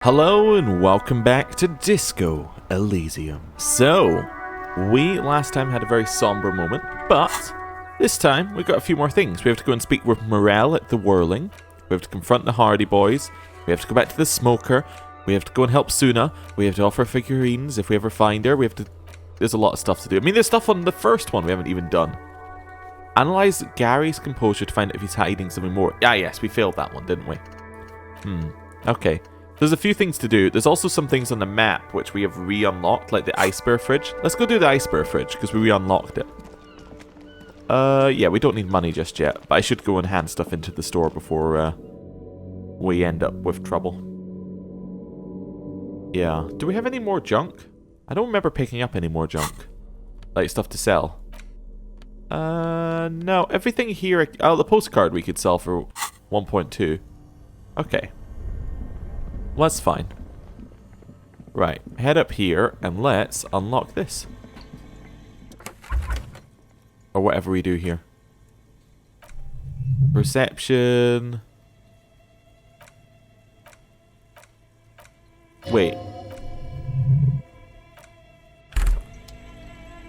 Hello and welcome back to Disco Elysium. So, we last time had a very somber moment, but this time we've got a few more things. We have to go and speak with Morel at the Whirling. We have to confront the Hardy Boys. We have to go back to the Smoker. We have to go and help Soona. We have to offer figurines if we ever find her. There's a lot of stuff to do. I mean, there's stuff on the first one we haven't even done. Analyze Gary's composure to find out if he's hiding something more. Ah, yes, we failed that one, didn't we? Okay. There's a few things to do. There's also some things on the map which we have re-unlocked, like the ice bear fridge. Let's go do the ice bear fridge, because we re-unlocked it. Yeah, we don't need money just yet, but I should go and hand stuff into the store before we end up with trouble. Yeah. Do we have any more junk? I don't remember picking up any more junk. Like, stuff to sell. No. Everything here... Oh, the postcard we could sell for 1.2. Okay. Well, that's fine. Right, head up here and let's unlock this. Or whatever we do here. Perception. Wait.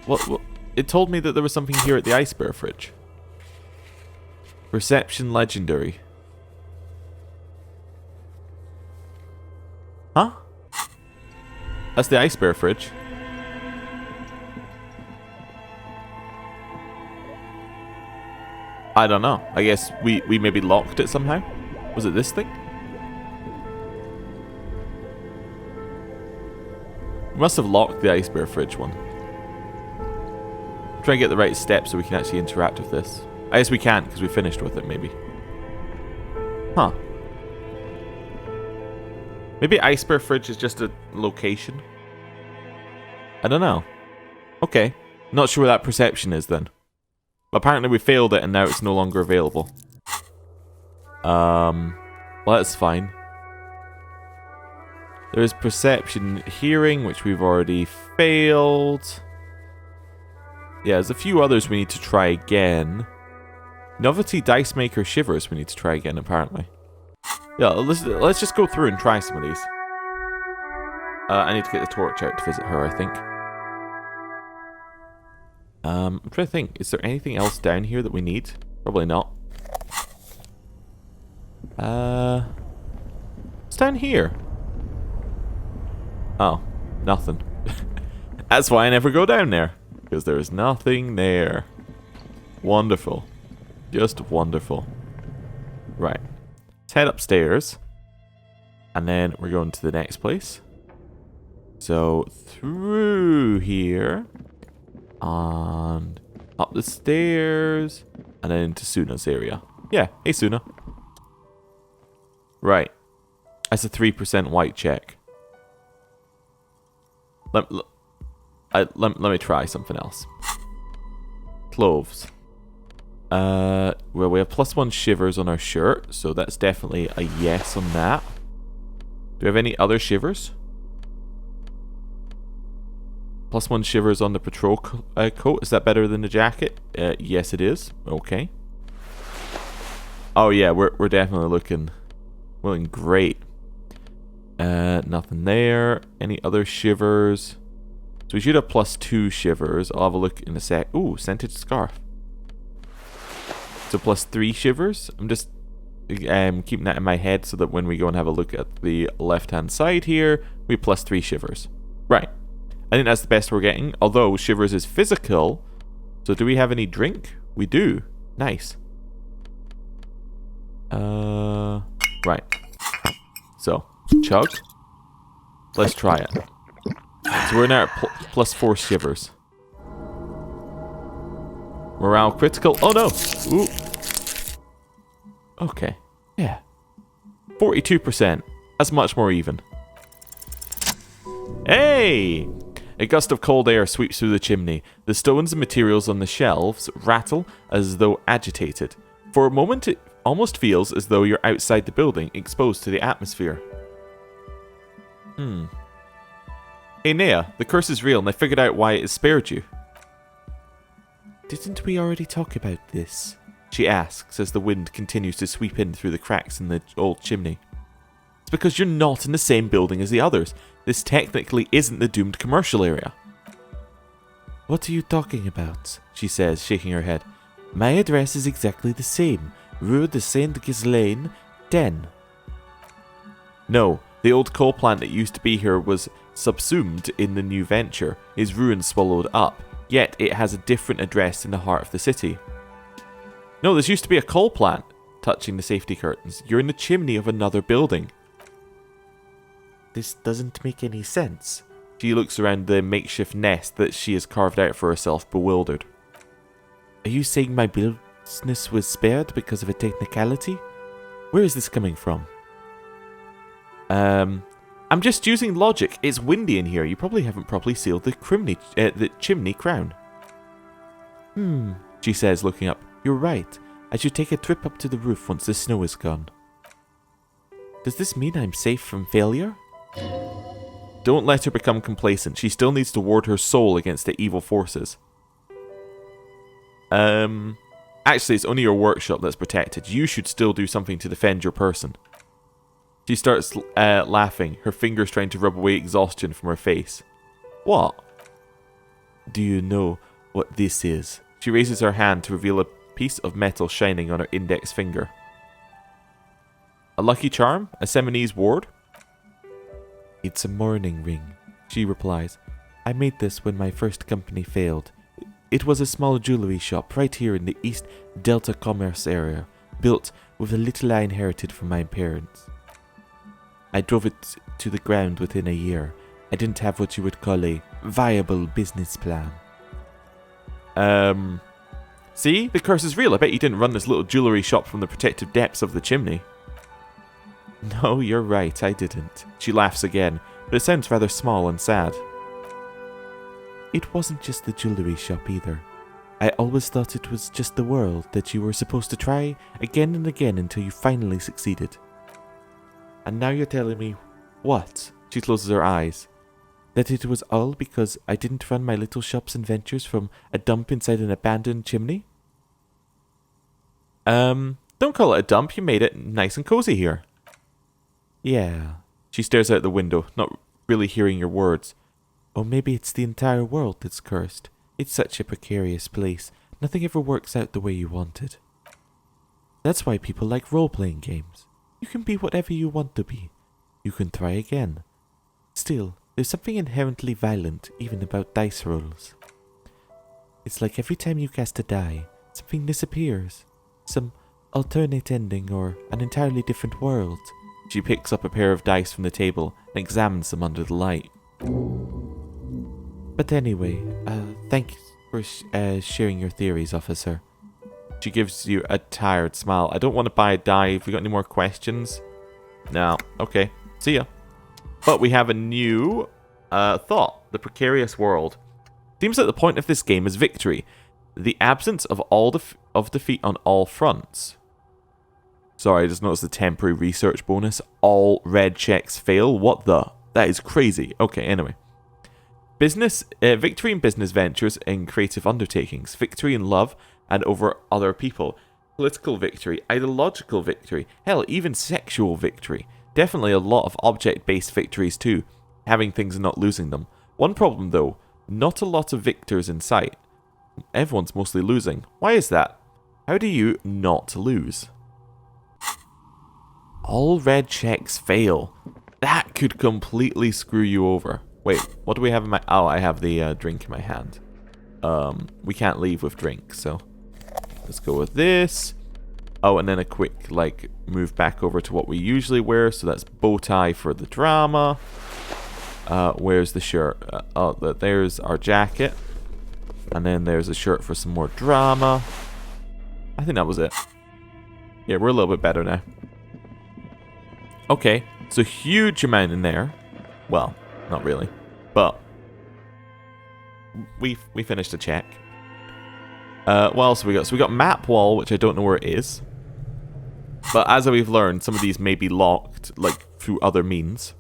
What? It told me that there was something here at the ice bear fridge. Perception legendary. Huh? That's the ice bear fridge. I don't know. I guess we maybe locked it somehow? Was it this thing? We must have locked the ice bear fridge one. Try and get the right steps so we can actually interact with this. I guess we can't because we finished with it maybe. Huh. Maybe Ice Bear Fridge is just a location? I don't know. Okay. Not sure where that perception is then. But apparently we failed it and now it's no longer available. Well, that's fine. There's perception hearing, which we've already failed. Yeah, there's a few others we need to try again. Novelty Dice Maker Shivers we need to try again, apparently. Yeah, let's just go through and try some of these. I need to get the torch out to visit her, I think. I'm trying to think. Is there anything else down here that we need? Probably not. What's down here? Oh, nothing. That's why I never go down there. Because there is nothing there. Wonderful. Just wonderful. Right. Let's head upstairs. And then we're going to the next place. So, through here. And up the stairs. And then into Soona's area. Yeah, hey Soona. Right. That's a 3% white check. Let me try something else. Clothes. Well, we have +1 shivers on our shirt, so that's definitely a yes on that. Do we have any other shivers? +1 shivers on the patrol coat. Is that better than the jacket? Yes, it is. Okay. Oh yeah, we're definitely looking great. Nothing there. Any other shivers? So we should have +2 shivers. I'll have a look in a sec. Ooh, scented scarf. So +3 shivers. I'm just keeping that in my head so that when we go and have a look at the left-hand side here, we +3 shivers. Right. I think that's the best we're getting. Although shivers is physical. So do we have any drink? We do. Nice. Right. So, chug. Let's try it. So we're now at +4 shivers. Morale critical. Oh no! Ooh. Okay. Yeah. 42%. That's much more even. Hey! A gust of cold air sweeps through the chimney. The stones and materials on the shelves rattle as though agitated. For a moment it almost feels as though you're outside the building, exposed to the atmosphere. Hey Nea, the curse is real and I figured out why it has spared you. Didn't we already talk about this? She asks as the wind continues to sweep in through the cracks in the old chimney. It's because you're not in the same building as the others. This technically isn't the doomed commercial area. What are you talking about? She says, shaking her head. My address is exactly the same. Rue de Saint-Ghislaine, 10. No, the old coal plant that used to be here was subsumed in the new venture, its ruins swallowed up, yet it has a different address in the heart of the city. No, this used to be a coal plant. Touching the safety curtains. You're in the chimney of another building. This doesn't make any sense. She looks around the makeshift nest that she has carved out for herself, bewildered. Are you saying my business was spared because of a technicality? Where is this coming from? I'm just using logic. It's windy in here. You probably haven't properly sealed the chimney crown. She says, looking up. You're right. I should take a trip up to the roof once the snow is gone. Does this mean I'm safe from failure? Don't let her become complacent. She still needs to ward her soul against the evil forces. Actually, it's only your workshop that's protected. You should still do something to defend your person. She starts laughing, her fingers trying to rub away exhaustion from her face. What? Do you know what this is? She raises her hand to reveal a piece of metal shining on her index finger. A lucky charm? A Seminoese ward? It's a mourning ring, she replies. I made this when my first company failed. It was a small jewelry shop right here in the East Delta Commerce area, built with a little I inherited from my parents. I drove it to the ground within a year. I didn't have what you would call a viable business plan. See? The curse is real. I bet you didn't run this little jewelry shop from the protective depths of the chimney. No, you're right, I didn't. She laughs again, but it sounds rather small and sad. It wasn't just the jewelry shop either. I always thought it was just the world that you were supposed to try again and again until you finally succeeded. And now you're telling me what? She closes her eyes. That it was all because I didn't run my little shops and ventures from a dump inside an abandoned chimney? Don't call it a dump. You made it nice and cozy here. Yeah. She stares out the window, not really hearing your words. Or maybe it's the entire world that's cursed. It's such a precarious place. Nothing ever works out the way you wanted. That's why people like role-playing games. You can be whatever you want to be. You can try again. Still, there's something inherently violent even about dice rolls. It's like every time you cast a die, something disappears. Some alternate ending or an entirely different world. She picks up a pair of dice from the table and examines them under the light. But anyway, thanks for sharing your theories, officer. She gives you a tired smile. I don't want to buy a die. Have we got any more questions? No. Okay. See ya. But we have a new thought. The precarious world. Seems that the point of this game is victory. The absence of all defeat on all fronts. Sorry, I just noticed the temporary research bonus. All red checks fail. What the? That is crazy. Okay, anyway. Victory in business ventures and creative undertakings. Victory in love and over other people. Political victory. Ideological victory. Hell, even sexual victory. Definitely a lot of object-based victories too. Having things and not losing them. One problem though. Not a lot of victors in sight. Everyone's mostly losing. Why is that? How do you not lose? All red checks fail. That could completely screw you over. Wait, what do we have in my... Oh, I have the drink in my hand. We can't leave with drink, so... Let's go with this. Oh, and then a quick, like, move back over to what we usually wear. So that's bow tie for the drama. Where's the shirt? There's our jacket. And then there's a shirt for some more drama. I think that was it. Yeah, we're a little bit better now. Okay, so huge amount in there. Well, not really. But we finished the check. What else have we got? So we got map wall, which I don't know where it is. But as we've learned, some of these may be locked, like, through other means.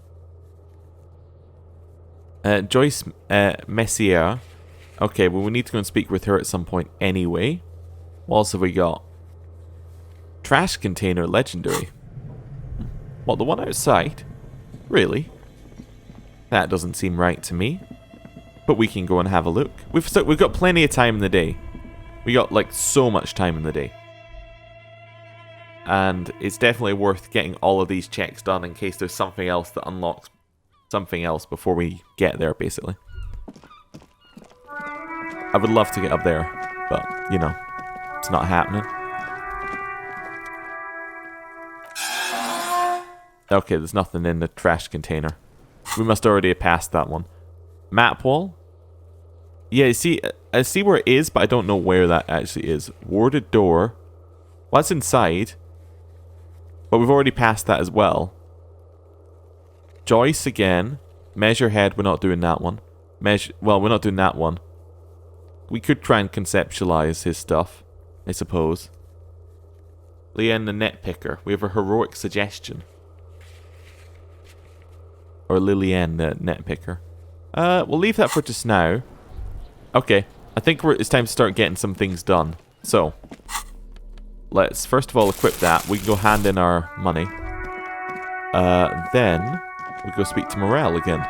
Joyce Messier. Okay, well, we need to go and speak with her at some point anyway. What else have we got? Trash container legendary. What, the one outside? Really? That doesn't seem right to me. But we can go and have a look. We've got plenty of time in the day. We got like so much time in the day. And it's definitely worth getting all of these checks done in case there's something else that unlocks something else before we get there, basically. I would love to get up there, but, you know, it's not happening. Okay, there's nothing in the trash container. We must already have passed that one. Map wall? Yeah, you see, I see where it is, but I don't know where that actually is. Warded door. What's inside? But we've already passed that as well. Joyce again. Measure head, we're not doing that one. Well, we're not doing that one. We could try and conceptualize his stuff, I suppose. Leanne the net picker. We have a heroic suggestion. Or Lillian the net picker. We'll leave that for just now. Okay, I think it's time to start getting some things done. So, let's first of all equip that. We can go hand in our money. Then, we go speak to Morel again.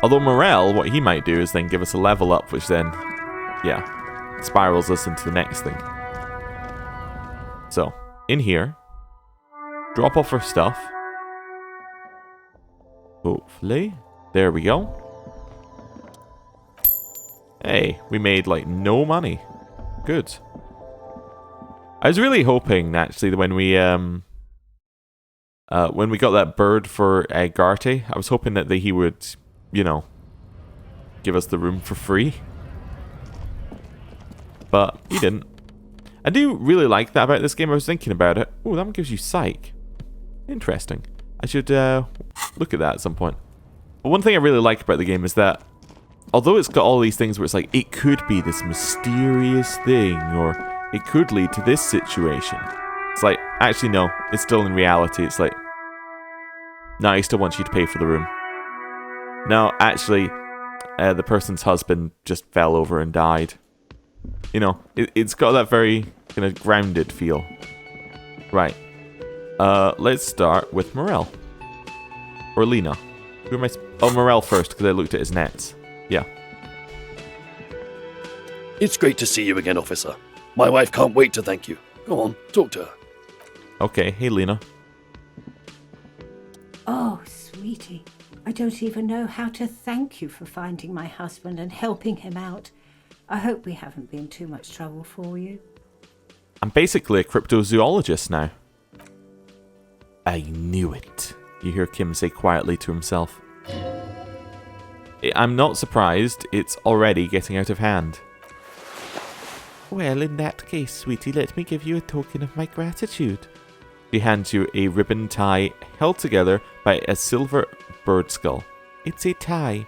Although Morel, what he might do is then give us a level up, which then, yeah, spirals us into the next thing. So, in here, drop off our stuff. Hopefully. There we go. Hey, we made like no money. Good. I was really hoping actually that when we got that bird for Garte, I was hoping that he would, you know, give us the room for free. But he didn't. I do really like that about this game. I was thinking about it. Oh, that one gives you psych. Interesting. I should look at that at some point. But one thing I really like about the game is that although it's got all these things where it's like, it could be this mysterious thing, or it could lead to this situation. It's like, actually no, it's still in reality. It's like, no, he still wants you to pay for the room. No, actually, the person's husband just fell over and died. You know, it's got that very kind of grounded feel. Right. Let's start with Morel. Or Lena. Who am I... Oh, Morel first, because I looked at his nets. Yeah. It's great to see you again, officer. My wife can't wait to thank you. Go on, talk to her. Okay, hey Lena. Oh, sweetie. I don't even know how to thank you for finding my husband and helping him out. I hope we haven't been too much trouble for you. I'm basically a cryptozoologist now. I knew it, you hear Kim say quietly to himself. I'm not surprised, it's already getting out of hand. Well, in that case, sweetie, let me give you a token of my gratitude. She hands you a ribbon tie held together by a silver bird skull. It's a tie,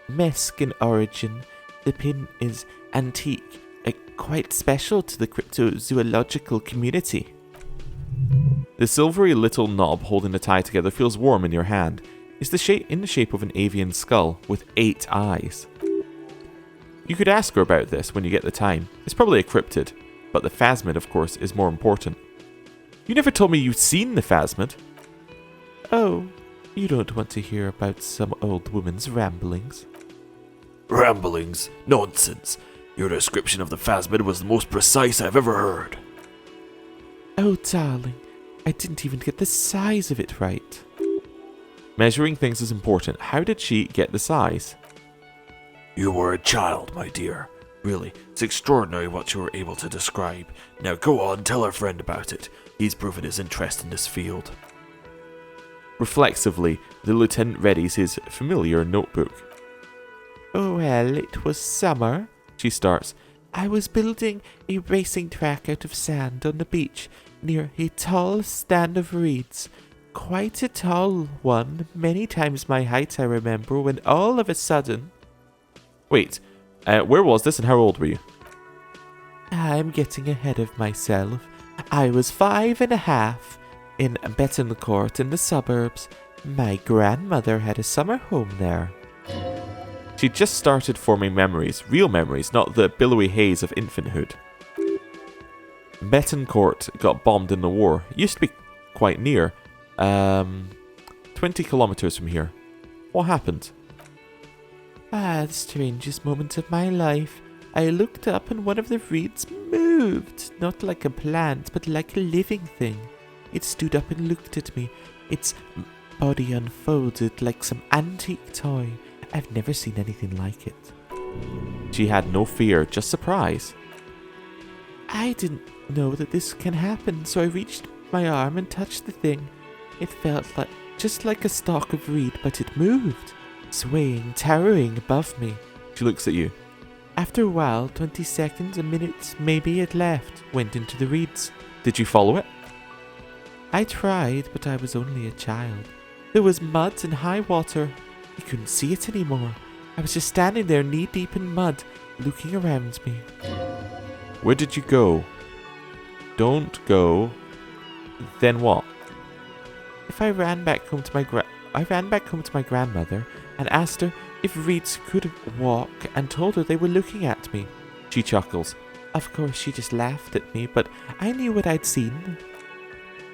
Mesk in origin. The pin is antique, quite special to the cryptozoological community. The silvery little knob holding the tie together feels warm in your hand. It's in the shape of an avian skull with 8 eyes. You could ask her about this when you get the time. It's probably a cryptid, but the phasmid, of course, is more important. You never told me you'd seen the phasmid. Oh, you don't want to hear about some old woman's ramblings. Ramblings? Nonsense. Your description of the phasmid was the most precise I've ever heard. Oh, darling, I didn't even get the size of it right. Measuring things is important. How did she get the size? You were a child, my dear. Really, it's extraordinary what you were able to describe. Now go on, tell our friend about it. He's proven his interest in this field. Reflexively, the lieutenant readies his familiar notebook. Oh, well, it was summer, she starts. I was building a racing track out of sand on the beach near a tall stand of reeds. Quite a tall one, many times my height, I remember, when all of a sudden... Wait, where was this and how old were you? I'm getting ahead of myself. I was 5.5 in Betancourt in the suburbs. My grandmother had a summer home there. She just started forming memories, real memories, not the billowy haze of infanthood. Betancourt got bombed in the war. It used to be quite near. 20 kilometers from here. What happened? The strangest moment of my life. I looked up and one of the reeds moved. Not like a plant, but like a living thing. It stood up and looked at me. Its body unfolded like some antique toy. I've never seen anything like it. She had no fear, just surprise. I didn't know that this can happen, so I reached my arm and touched the thing. It felt just like a stalk of reed, but it moved, swaying, towering above me. She looks at you. After a while, 20 seconds, a minute, maybe, it left, went into the reeds. Did you follow it? I tried, but I was only a child. There was mud and high water. I couldn't see it anymore. I was just standing there knee-deep in mud, looking around me. Where did you go? Don't go. Then what? I ran back home to my grandmother and asked her if reeds could walk and told her they were looking at me. She chuckles. Of course, she just laughed at me, but I knew what I'd seen.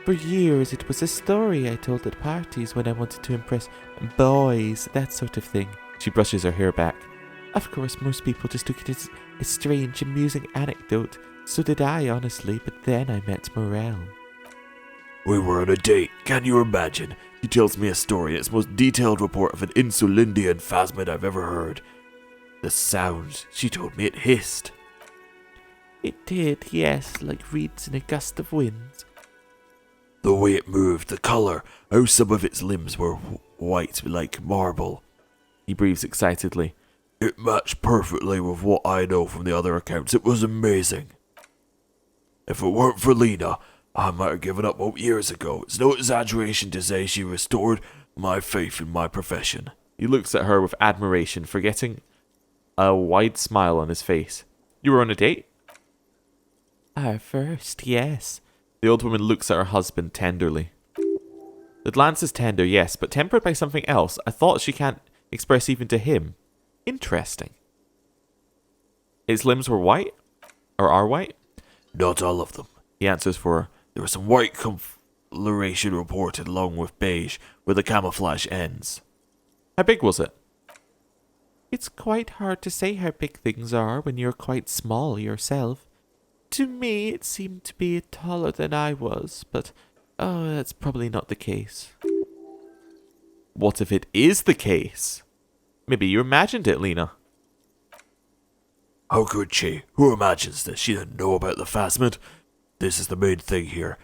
For years, it was a story I told at parties when I wanted to impress boys, that sort of thing. She brushes her hair back. Of course, most people just took it as a strange, amusing anecdote. So did I, honestly, but then I met Morel. We were on a date, can you imagine? He tells me a story, it's the most detailed report of an insulindian phasmid I've ever heard. The sounds, she told me it hissed. It did, yes, like reeds in a gust of wind. The way it moved, the colour, how some of its limbs were white like marble. He breathes excitedly. It matched perfectly with what I know from the other accounts. It was amazing. If it weren't for Lena, I might have given up hope years ago. It's no exaggeration to say she restored my faith in my profession. He looks at her with admiration, forgetting a wide smile on his face. You were on a date? Our first, yes. The old woman looks at her husband tenderly. The glance is tender, yes, but tempered by something else. A thought she can't express even to him. Interesting. Its limbs were white? Or are white? Not all of them. He answers for her. There was some white coloration reported along with beige, where the camouflage ends. How big was it? It's quite hard to say how big things are when you're quite small yourself. To me, it seemed to be taller than I was, but that's probably not the case. What if it is the case? Maybe you imagined it, Lena. How could she? Who imagines this? She didn't know about the phasmid. This is the main thing here.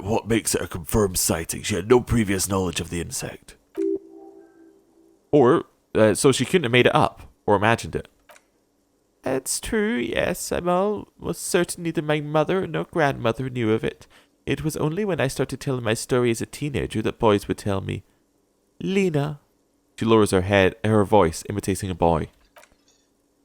What makes it a confirmed sighting? She had no previous knowledge of the insect. Or, so she couldn't have made it up, or imagined it. That's true, yes. I'm almost certain neither my mother nor grandmother knew of it. It was only when I started telling my story as a teenager that boys would tell me, Lena. She lowers her head, her voice, imitating a boy.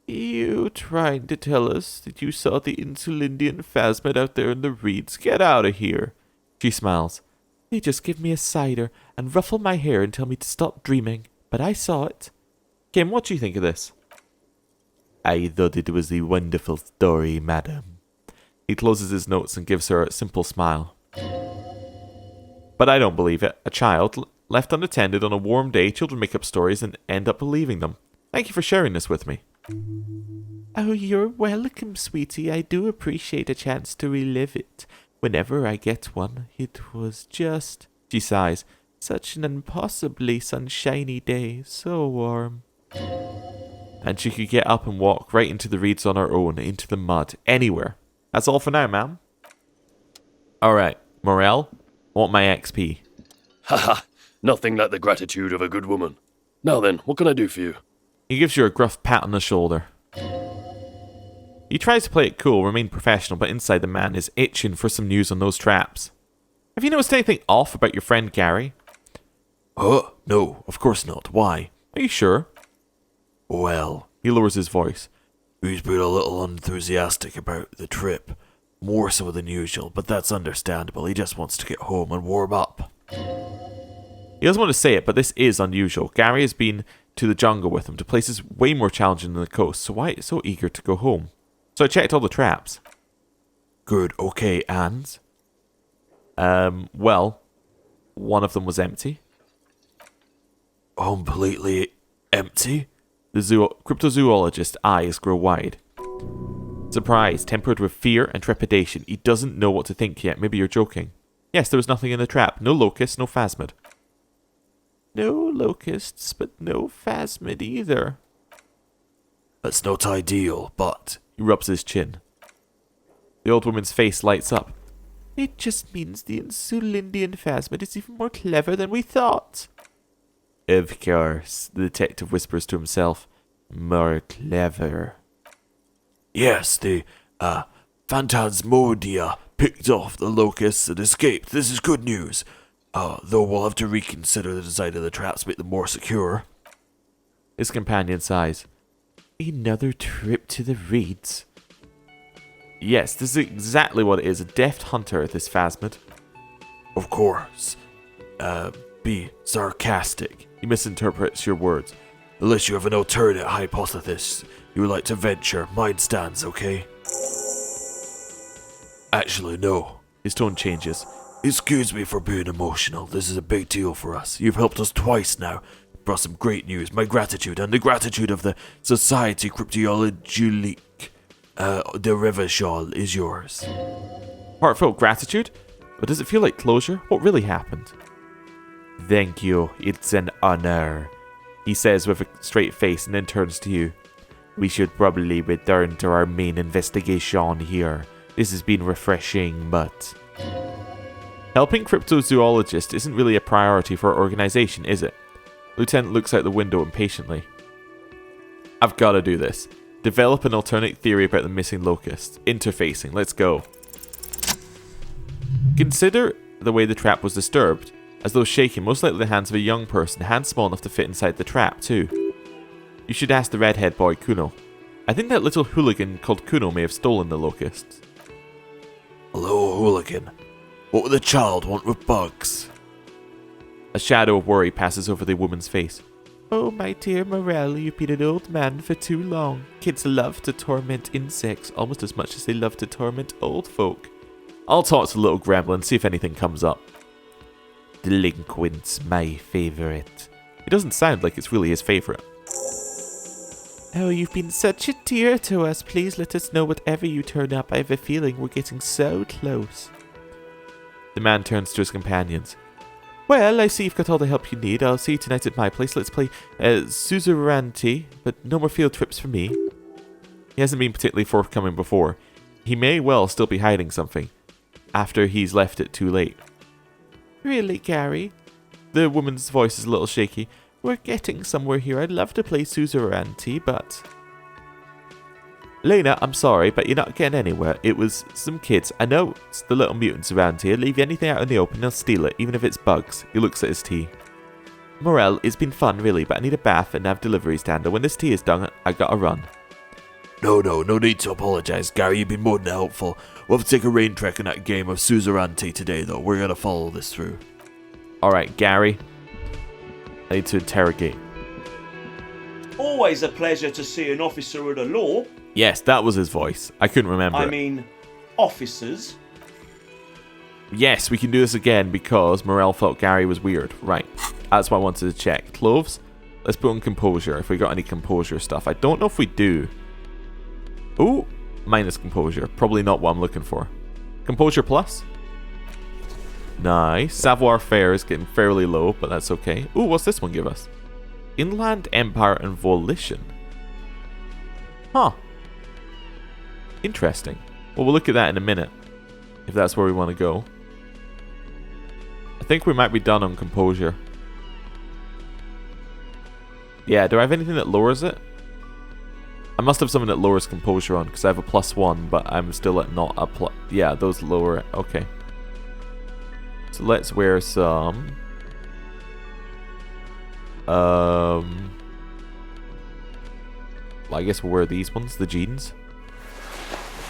You trying to tell us that you saw the insulindian phasmid out there in the reeds? Get out of here. She smiles. They just give me a cider and ruffle my hair and tell me to stop dreaming, but I saw it. Kim, what do you think of this? I thought it was a wonderful story, madam. He closes his notes and gives her a simple smile. But I don't believe it. A child, left unattended on a warm day, children make up stories and end up believing them. Thank you for sharing this with me. Oh, you're welcome, sweetie. I do appreciate a chance to relive it. Whenever I get one, it was just, she sighs, such an impossibly sunshiny day, so warm. And she could get up and walk right into the reeds on her own, into the mud, anywhere. That's all for now, ma'am. Alright, Morel, I want my XP. Haha, nothing like the gratitude of a good woman. Now then, what can I do for you? He gives you a gruff pat on the shoulder. He tries to play it cool, remain professional, but inside the man is itching for some news on those traps. Have you noticed anything off about your friend Gary? No, of course not. Why? Are you sure? Well, He lowers his voice. He's been a little enthusiastic about the trip. More so than usual, but that's understandable. He just wants to get home and warm up. He doesn't want to say it, but this is unusual. Gary has been to the jungle with him, to places way more challenging than the coast, so why is he so eager to go home? So I checked all the traps. Good, okay, and? Well, one of them was empty. Completely empty? The cryptozoologist's eyes grow wide. Surprise, tempered with fear and trepidation. He doesn't know what to think yet. Maybe you're joking. Yes, there was nothing in the trap. No locusts, no phasmid. No locusts, but no phasmid either. That's not ideal, but... He rubs his chin. The old woman's face lights up. It just means the Insulindian phasmid is even more clever than we thought. Of course, the detective whispers to himself. More clever. Yes, the, Phantasmodia picked off the locusts and escaped. This is good news. Though we'll have to reconsider the design of the traps to make them more secure. His companion sighs. Another trip to the reeds. Yes, this is exactly what it is. A deft hunter, this phasmid. Of course. Be sarcastic. He misinterprets your words. Unless you have an alternate hypothesis you would like to venture, mine stands, okay? Actually, no. His tone changes. Excuse me for being emotional. This is a big deal for us. You've helped us twice now. Brought some great news. My gratitude and the gratitude of the Society Cryptozoologists. The river shawl is yours. Heartfelt gratitude? But does it feel like closure? What really happened? Thank you. It's an honor. He says with a straight face and then turns to you. We should probably return to our main investigation here. This has been refreshing, but... Helping cryptozoologists isn't really a priority for our organization, is it? Lieutenant looks out the window impatiently. I've got to do this. Develop an alternate theory about the missing locusts. Interfacing. Let's go. Consider the way the trap was disturbed. As though shaken, most likely the hands of a young person, hands small enough to fit inside the trap, too. You should ask the redhead boy, Kuno. I think that little hooligan called Kuno may have stolen the locusts. Hello, hooligan. What would the child want with bugs? A shadow of worry passes over the woman's face. Oh, my dear Morel, you've been an old man for too long. Kids love to torment insects almost as much as they love to torment old folk. I'll talk to little gremlin, see if anything comes up. Delinquent's my favourite. It doesn't sound like it's really his favourite. Oh, you've been such a dear to us. Please let us know whatever you turn up. I have a feeling we're getting so close. The man turns to his companions. Well, I see you've got all the help you need. I'll see you tonight at my place. Let's play Suzerainty, but no more field trips for me. He hasn't been particularly forthcoming before. He may well still be hiding something, after he's left it too late. Really, Gary? The woman's voice is a little shaky. We're getting somewhere here. I'd love to play Suzerainty, but... Lena, I'm sorry, but you're not getting anywhere. It was some kids. I know it's the little mutants around here. Leave anything out in the open, they'll steal it, even if it's bugs. He looks at his tea. Morel, it's been fun, really, but I need a bath and have deliveries to handle. When this tea is done, I gotta run. No need to apologise, Gary. You've been more than helpful. We'll have to take a rain trek in that game of Suzerainty today, though. We're gonna follow this through. Alright, Gary. I need to interrogate. Always a pleasure to see an officer of the law. Yes, that was his voice. I couldn't remember I it. mean, officers. Yes, we can do this again because Morel felt Gary was weird. Right. That's what I wanted to check. Clothes? Let's put on composure if we got any composure stuff. I don't know if we do. Ooh, minus composure. Probably not what I'm looking for. Composure plus? Nice. Savoir-faire is getting fairly low, but that's okay. Ooh, what's this one give us? Inland Empire and Volition. Huh. Interesting. Well, we'll look at that in a minute, if that's where we want to go. I think we might be done on composure. Yeah, do I have anything that lowers it? I must have something that lowers composure on, because I have a +1, but I'm still at not a plus. Yeah, those lower it. Okay. So let's wear some... Well, I guess we'll wear these ones, the jeans.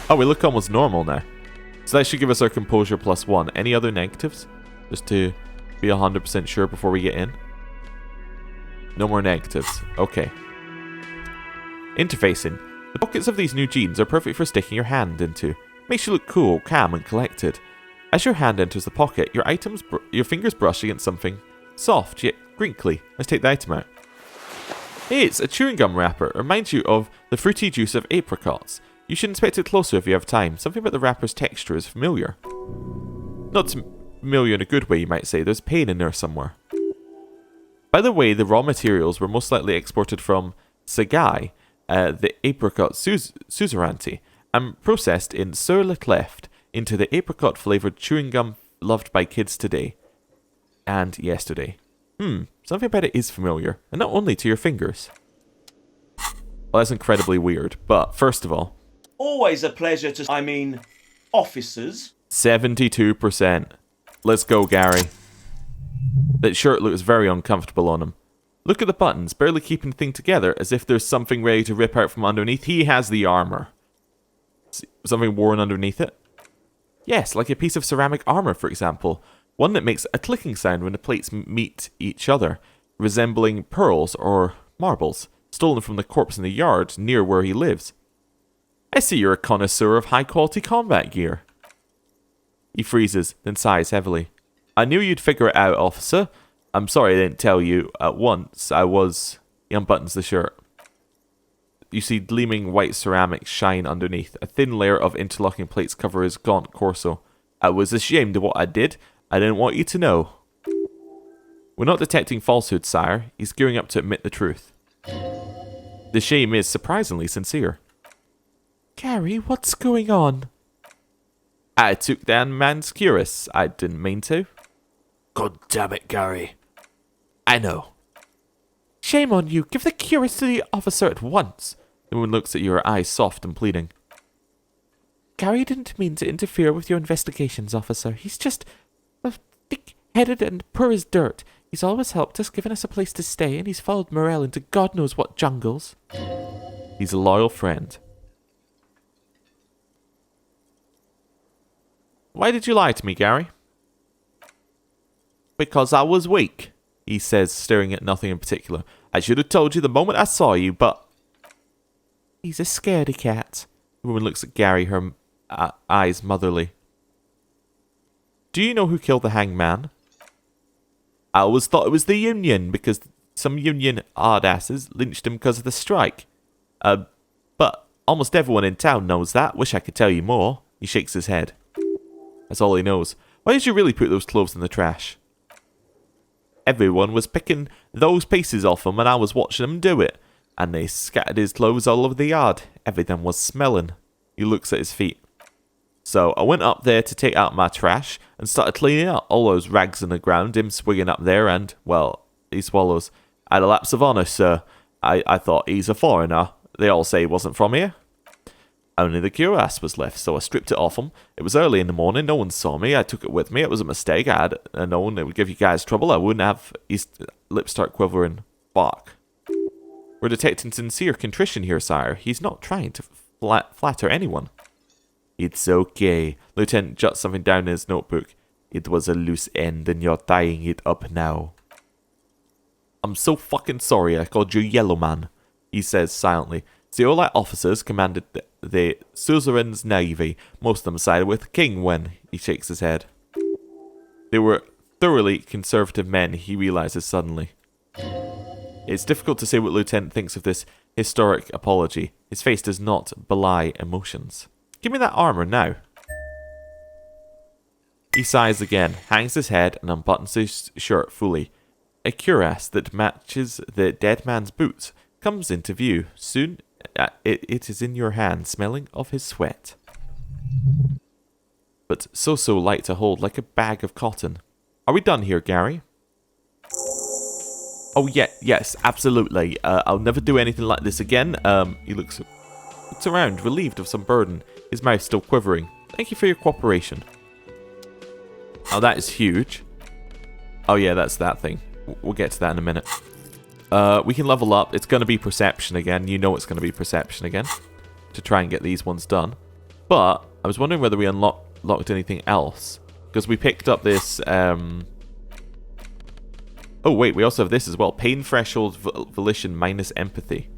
Oh, we look almost normal now. So that should give us our composure +1. Any other negatives? Just to be 100% sure before we get in. No more negatives. Okay. Interfacing. The pockets of these new jeans are perfect for sticking your hand into. Makes you look cool, calm, and collected. As your hand enters the pocket, your fingers brush against something soft yet crinkly. Let's take the item out. Hey, it's a chewing gum wrapper. It reminds you of the fruity juice of apricots. You should inspect it closer if you have time. Something about the wrapper's texture is familiar. Not familiar in a good way, you might say. There's pain in there somewhere. By the way, the raw materials were most likely exported from Sagai, the apricot suzerainty, and processed in Sur-le-Cleft into the apricot-flavoured chewing gum loved by kids today. And yesterday. Something about it is familiar, and not only to your fingers. Well, that's incredibly weird, but first of all... Always a pleasure to... officers. 72%. Let's go, Gary. That shirt looks very uncomfortable on him. Look at the buttons, barely keeping the thing together, as if there's something ready to rip out from underneath. He has the armor. Something worn underneath it? Yes, like a piece of ceramic armor, for example. One that makes a clicking sound when the plates meet each other, resembling pearls or marbles, stolen from the corpse in the yard near where he lives. I see you're a connoisseur of high-quality combat gear. He freezes, then sighs heavily. I knew you'd figure it out, officer. I'm sorry I didn't tell you at once. He unbuttons the shirt. You see gleaming white ceramic shine underneath. A thin layer of interlocking plates cover his gaunt torso. I was ashamed of what I did. I didn't want you to know. We're not detecting falsehood, sire. He's gearing up to admit the truth. The shame is surprisingly sincere. Gary, what's going on? I took down man's cuirass. I didn't mean to. God damn it, Gary. I know. Shame on you. Give the cuirass to the officer at once. The woman looks at you, her eyes soft and pleading. Gary didn't mean to interfere with your investigations, officer. He's just thick-headed and poor as dirt. He's always helped us, given us a place to stay, and he's followed Morel into God knows what jungles. He's a loyal friend. Why did you lie to me, Gary? Because I was weak, he says, staring at nothing in particular. I should have told you the moment I saw you, but... He's a scaredy cat. The woman looks at Gary, her eyes motherly. Do you know who killed the hangman? I always thought it was the Union, because some Union odd-asses lynched him because of the strike. But almost everyone in town knows that. Wish I could tell you more. He shakes his head. That's all he knows. Why did you really put those clothes in the trash? Everyone was picking those pieces off him and I was watching them do it. And they scattered his clothes all over the yard. Everything was smelling. He looks at his feet. So I went up there to take out my trash and started cleaning up all those rags on the ground, him swigging up there and, well, he swallows. I had a lapse of honour, sir. I thought he's a foreigner. They all say he wasn't from here. Only the cuirass was left, so I stripped it off him. It was early in the morning, no one saw me. I took it with me. It was a mistake. I had known it would give you guys trouble. I wouldn't have... His lips start quivering. Fuck. We're detecting sincere contrition here, sire. He's not trying to flatter anyone. It's okay. Lieutenant jots something down in his notebook. It was a loose end and you're tying it up now. I'm so fucking sorry I called you Yellow Man, he says silently. The Olite officers commanded the suzerain's navy. Most of them sided with the king when he shakes his head. They were thoroughly conservative men, he realizes suddenly. It's difficult to say what Lieutenant thinks of this historic apology. His face does not belie emotions. Give me that armor now. He sighs again, hangs his head and unbuttons his shirt fully. A cuirass that matches the dead man's boots comes into view. Soon it is in your hand, smelling of his sweat. But so light to hold, like a bag of cotton. Are we done here, Gary? Oh yeah, yes, absolutely. I'll never do anything like this again. He looks around, relieved of some burden, his mouth still quivering. Thank you for your cooperation. Oh, that is huge. Oh yeah, that's that thing. We'll get to that in a minute. We can level up. It's going to be perception again. You know it's going to be perception again. To try and get these ones done. But I was wondering whether we unlocked anything else. Because we picked up this... Oh wait, we also have this as well. Pain threshold volition minus empathy.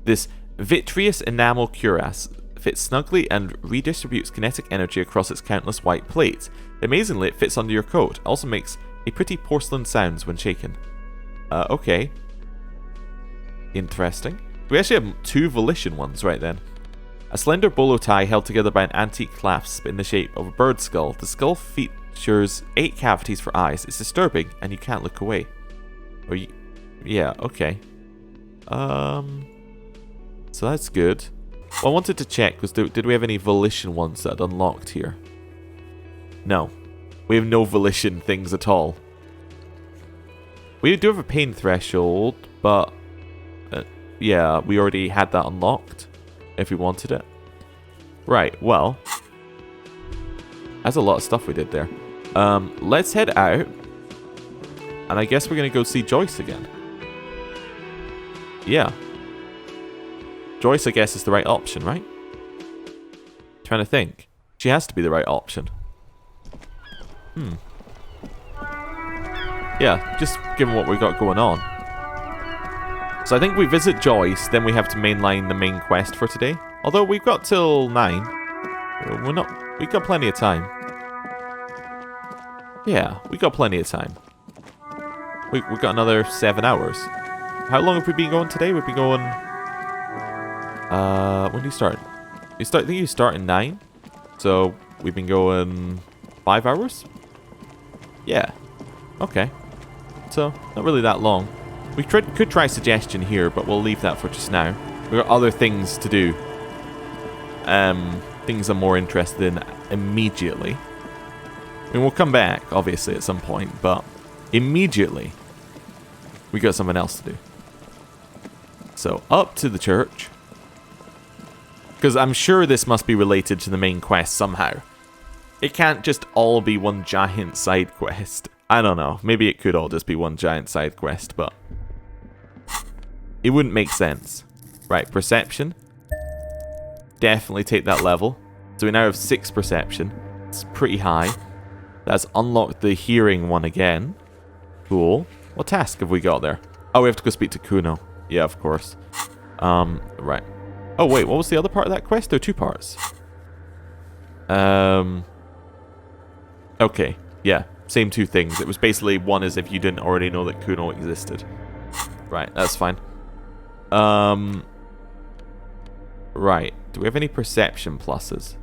This vitreous enamel cuirass fits snugly and redistributes kinetic energy across its countless white plates. Amazingly, it fits under your coat. It also makes a pretty porcelain sounds when shaken. Okay. Interesting. We actually have 2 volition ones right then. A slender bolo tie held together by an antique clasp in the shape of a bird skull. The skull features 8 cavities for eyes. It's disturbing, and you can't look away. Yeah, okay. So that's good. What I wanted to check was, did we have any volition ones that had unlocked here? No. We have no volition things at all. We do have a pain threshold, but yeah, we already had that unlocked if we wanted it. Right, well, that's a lot of stuff we did there. Let's head out, and I guess we're going to go see Joyce again. Yeah. Joyce, I guess, is the right option, right? Trying to think. She has to be the right option. Yeah, just given what we've got going on. So I think we visit Joyce, then we have to mainline the main quest for today. Although we've got till 9. We've got plenty of time. Yeah, we got plenty of time. We've got another 7 hours. How long have we been going today? We've been going... when do you start? I think you start at 9. So we've been going 5 hours? Yeah. Okay. So, not really that long. We could try suggestion here, but we'll leave that for just now. We've got other things to do. Things I'm more interested in immediately. I mean, we'll come back, obviously, at some point, but immediately, we got something else to do. So, up to the church. Because I'm sure this must be related to the main quest somehow. It can't just all be one giant side quest. I don't know. Maybe it could all just be one giant side quest, but... it wouldn't make sense. Right, perception. Definitely take that level. So we now have 6 perception. It's pretty high. That's unlocked the hearing one again. Cool. What task have we got there? Oh, we have to go speak to Kuno. Yeah, of course. Right. Oh, wait, what was the other part of that quest? There are 2 parts. Okay, yeah. Same 2 things. It was basically one as if you didn't already know that Kuno existed. Right, that's fine. Right. Do we have any perception pluses?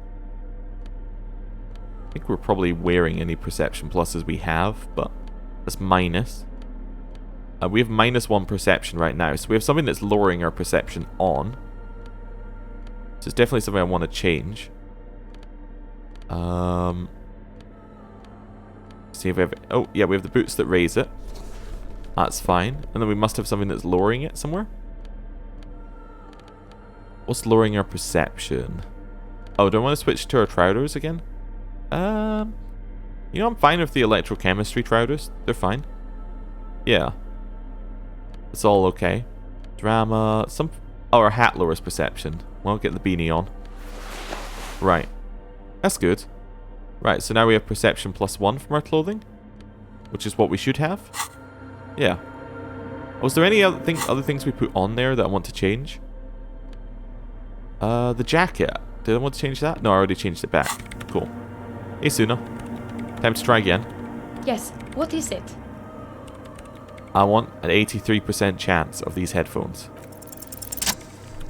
I think we're probably wearing any perception pluses we have, but that's minus. We have -1 perception right now, so we have something that's lowering our perception on. So it's definitely something I want to change. See if we have... oh, yeah, we have the boots that raise it. That's fine. And then we must have something that's lowering it somewhere. What's lowering our perception? Oh, do I want to switch to our trousers again? You know, I'm fine with the electrochemistry trousers. They're fine. Yeah. It's all okay. Drama... some... oh, our hat lowers perception. Well, get the beanie on. Right. That's good. Right, so now we have perception +1 from our clothing. Which is what we should have. Yeah. Was there any other things we put on there that I want to change? The jacket. Did I want to change that? No, I already changed it back. Cool. Hey, Soona. Time to try again. Yes, what is it? I want an 83% chance of these headphones.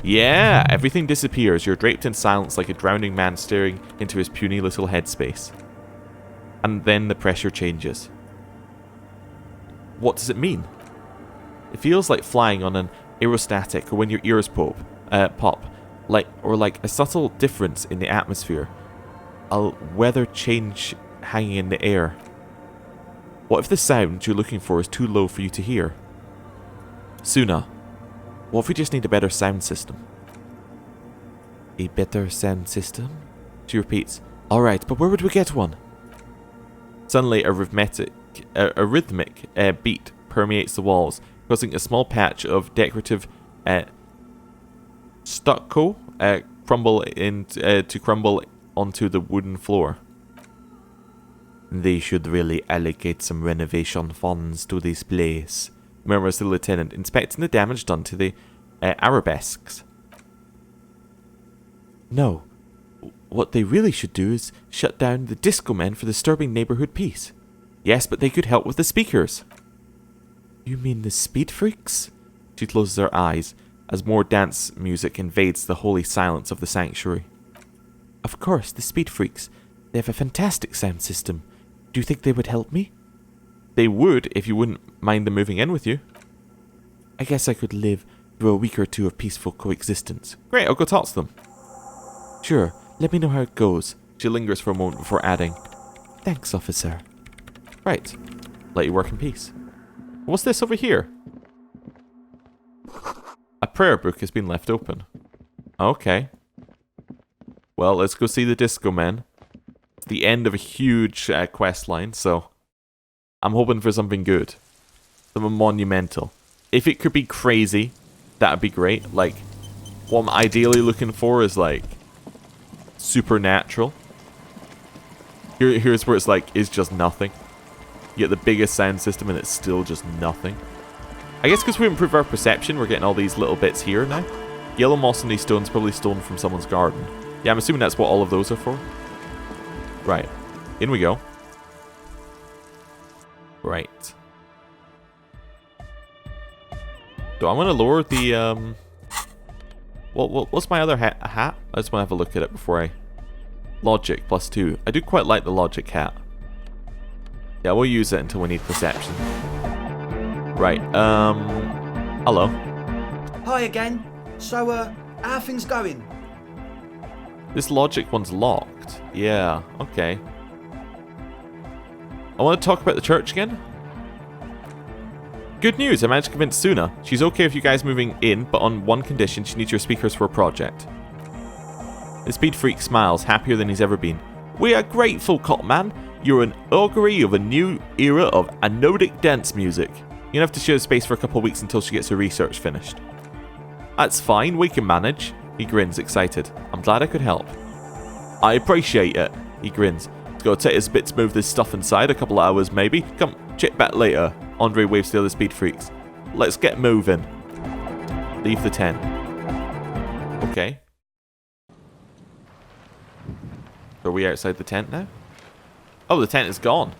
Yeah! Everything disappears. You're draped in silence like a drowning man staring into his puny little headspace. And then the pressure changes. What does it mean? It feels like flying on an aerostatic or when your ears pop. Like a subtle difference in the atmosphere. A weather change hanging in the air. What if the sound you're looking for is too low for you to hear? Soona, what if we just need a better sound system? A better sound system? She repeats, alright, but where would we get one? Suddenly a rhythmic beat permeates the walls, causing a small patch of decorative stucco crumble onto the wooden floor. They should really allocate some renovation funds to this place, murmurs the lieutenant, inspecting the damage done to the arabesques. No. What they really should do is shut down the disco men for disturbing neighborhood peace. Yes, but they could help with the speakers. You mean the speed freaks? She closes her eyes as more dance music invades the holy silence of the sanctuary. Of course, the speed freaks. They have a fantastic sound system. Do you think they would help me? They would if you wouldn't mind them moving in with you. I guess I could live through a week or two of peaceful coexistence. Great, I'll go talk to them. Sure, let me know how it goes. She lingers for a moment before adding, Thanks, officer. Right, let you work in peace. What's this over here? A prayer book has been left open. Okay. Well, let's go see the disco men. It's the end of a huge quest line, so I'm hoping for something good. Something monumental. If it could be crazy, that would be great. Like, what I'm ideally looking for is, like, supernatural. Here's where it's like, it's just nothing. You get the biggest sound system and it's still just nothing. I guess because we improve our perception, we're getting all these little bits here now. Yellow moss and these stones probably stolen from someone's garden. Yeah, I'm assuming that's what all of those are for. Right. In we go. Right. Do I want to lower the, what's my other hat? I just want to have a look at it before I... Logic, +2. I do quite like the logic hat. Yeah, we'll use it until we need perception. Right, hello. Hi again. So, how are things going? This logic one's locked. Yeah, okay. I want to talk about the church again. Good news, I managed to convince Soona. She's okay with you guys moving in, but on one condition, she needs your speakers for a project. The speed freak smiles, happier than he's ever been. We are grateful, Cotman. You're an augury of a new era of anodic dance music. You'll have to share space for a couple of weeks until she gets her research finished. That's fine, we can manage. He grins, excited. I'm glad I could help. I appreciate it. He grins. It's gonna take us a bit to move this stuff inside, a couple of hours maybe. Come, check back later. Andre waves to the other speed freaks. Let's get moving. Leave the tent. Okay. Are we outside the tent now? Oh, the tent is gone.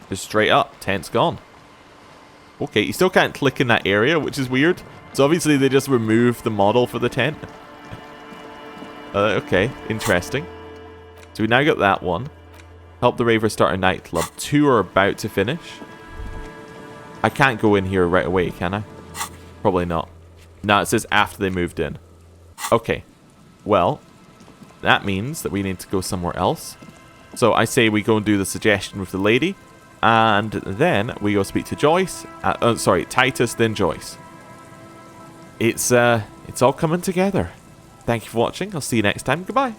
Just straight up, tent's gone. Okay, you still can't click in that area, which is weird. So obviously they just removed the model for the tent. Okay, interesting. So we now got that one. Help the ravers start a nightclub. 2 are about to finish. I can't go in here right away, can I? Probably not. No, it says after they moved in. Okay. Well, that means that we need to go somewhere else. So I say we go and do the suggestion with the lady. And then we go speak to Joyce. Titus, then Joyce. It's all coming together. Thank you for watching. I'll see you next time. Goodbye.